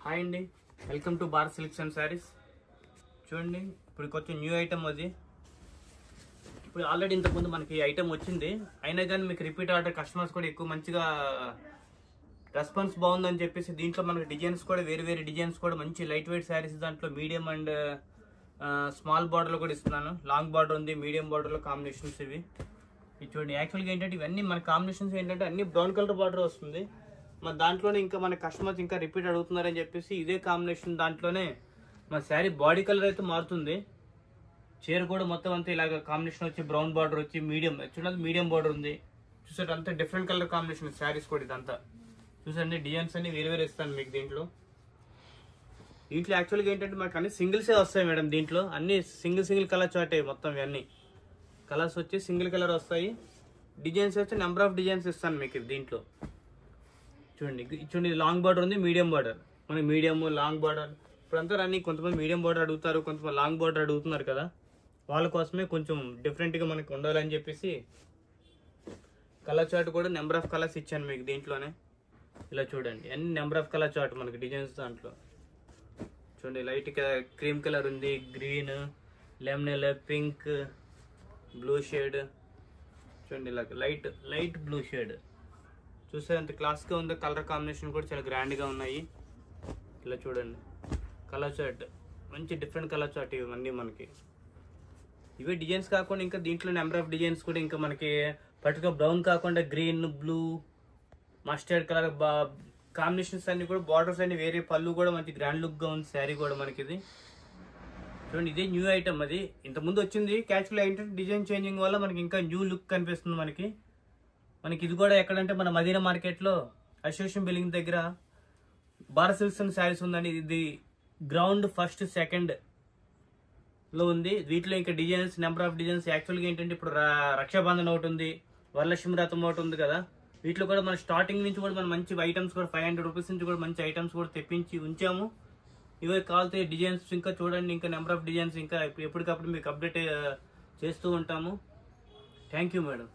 Hi అండి, welcome to Bharat silks and saris. చూడండి, ఇప్పుడు కొంచెం న్యూ ఐటమ్ అది. ఇప్పుడు ఆల్రెడీ ఇంతకుముందు మనకి ఐటమ్ వచ్చింది, అయినా కానీ మీకు రిపీట్ ఆర్డర్ కస్టమర్స్ కూడా ఎక్కువ మంచిగా రెస్పాన్స్ బాగుందని చెప్పేసి దీంట్లో మనకి డిజైన్స్ కూడా వేరే డిజైన్స్ కూడా మంచి లైట్ వెయిట్ శారీస్, దాంట్లో మీడియం అండ్ స్మాల్ బార్డర్లో కూడా ఇస్తున్నాను. లాంగ్ బార్డర్ ఉంది, మీడియం బార్డర్లో కాంబినేషన్స్ ఇవి చూడండి. యాక్చువల్గా ఏంటంటే ఇవన్నీ మన కాంబినేషన్స్ ఏంటంటే అన్ని బ్రౌన్ కలర్ బార్డర్ వస్తుంది. మన దాంట్లోనే ఇంకా మన కస్టమర్స్ ఇంకా రిపీట్ అడుగుతున్నారని చెప్పేసి ఇదే కాంబినేషన్ దాంట్లోనే మన శారీ బాడీ కలర్ అయితే మారుతుంది. చీర కూడా మొత్తం అంతా ఇలాగ కాంబినేషన్ వచ్చి బ్రౌన్ బార్డర్ వచ్చి మీడియం చూడండి, మీడియం బార్డర్ ఉంది. చూసారు అంతా డిఫరెంట్ కలర్ కాంబినేషన్ శారీస్ కూడా ఇదంతా. చూసండి, డిజైన్స్ అన్ని వేరే ఇస్తాను మీకు దీంట్లో. యాక్చువల్గా ఏంటంటే మనకు అన్ని సింగిల్సే వస్తాయి మేడం. దీంట్లో అన్ని సింగిల్ కలర్ చాటే మొత్తం. ఇవన్నీ కలర్స్ వచ్చి సింగిల్ కలర్ వస్తాయి. డిజైన్స్ వచ్చి నెంబర్ ఆఫ్ డిజైన్స్ ఇస్తాను మీకు దీంట్లో. చూడండి లాంగ్ బార్డర్ ఉంది, మీడియం బార్డర్. మనకి మీడియం లాంగ్ బార్డర్ ఇప్పుడంతా రన్నింగ్. కొంతమంది మీడియం బార్డర్ అడుగుతారు, కొంతమంది లాంగ్ బార్డర్ అడుగుతున్నారు కదా, వాళ్ళ కోసమే కొంచెం డిఫరెంట్గా మనకి ఉండాలని చెప్పేసి కలర్ చార్ట్ కూడా నెంబర్ ఆఫ్ కలర్స్ ఇచ్చాను మీకు దీంట్లోనే. ఇలా చూడండి, అన్ని నెంబర్ ఆఫ్ కలర్ చార్ట్ మనకి డిజైన్స్ దాంట్లో. చూడండి, లైట్ క్రీమ్ కలర్ ఉంది, green, lemon yellow, pink, blue shade. చూడండి ఇలా లైట్ బ్లూ షేడ్. చూస్తే అంత క్లాస్గా ఉంది. కలర్ కాంబినేషన్ కూడా చాలా గ్రాండ్గా ఉన్నాయి. ఇలా చూడండి, కలర్ చార్ట్ మంచి డిఫరెంట్ కలర్ చార్ట్ ఇవన్నీ మనకి. ఇవే డిజైన్స్ కాకుండా ఇంకా దీంట్లో నెంబర్ ఆఫ్ డిజైన్స్ కూడా ఇంకా మనకి పర్టికులర్ బ్రౌన్ కాకుండా green, blue, mustard colour combinations అన్ని కూడా, బార్డర్స్ అన్ని వేరే, పళ్ళు కూడా మంచి గ్రాండ్ లుక్గా ఉంది శారీ కూడా మనకి ఇది. చూడండి, ఇదే న్యూ ఐటమ్. అది ఇంతకుముందు వచ్చింది. యాక్చువల్గా ఏంటంటే డిజైన్ చేంజింగ్ వల్ల మనకి ఇంకా న్యూ లుక్ కనిపిస్తుంది మనకి. ఇది కూడా ఎక్కడంటే మన మదీనా మార్కెట్లో అసోసియేషన్ బిల్డింగ్ దగ్గర భారత్ సిల్క్స్ అండ్ శారీస్ ఉందండి. ఇది గ్రౌండ్ ఫస్ట్ సెకండ్ లో ఉంది. వీటిలో ఇంకా డిజైన్స్ నెంబర్ ఆఫ్ డిజైన్స్. యాక్చువల్గా ఏంటంటే ఇప్పుడు రక్షాబంధన్ ఒకటి ఉంది, వరలక్ష్మి వ్రతం ఒకటి ఉంది కదా, వీటిలో కూడా మన స్టార్టింగ్ నుంచి కూడా మనం మంచి ఐటమ్స్ కూడా 500 రూపీస్ నుంచి కూడా మంచి ఐటమ్స్ కూడా తెప్పించి ఉంచాము. ఇవే కావాల్సిన డిజైన్స్ ఇంకా చూడండి, ఇంకా నెంబర్ ఆఫ్ డిజైన్స్ ఇంకా ఎప్పటికప్పుడు మీకు అప్డేట్ చేస్తూ ఉంటాము. Thank you madam.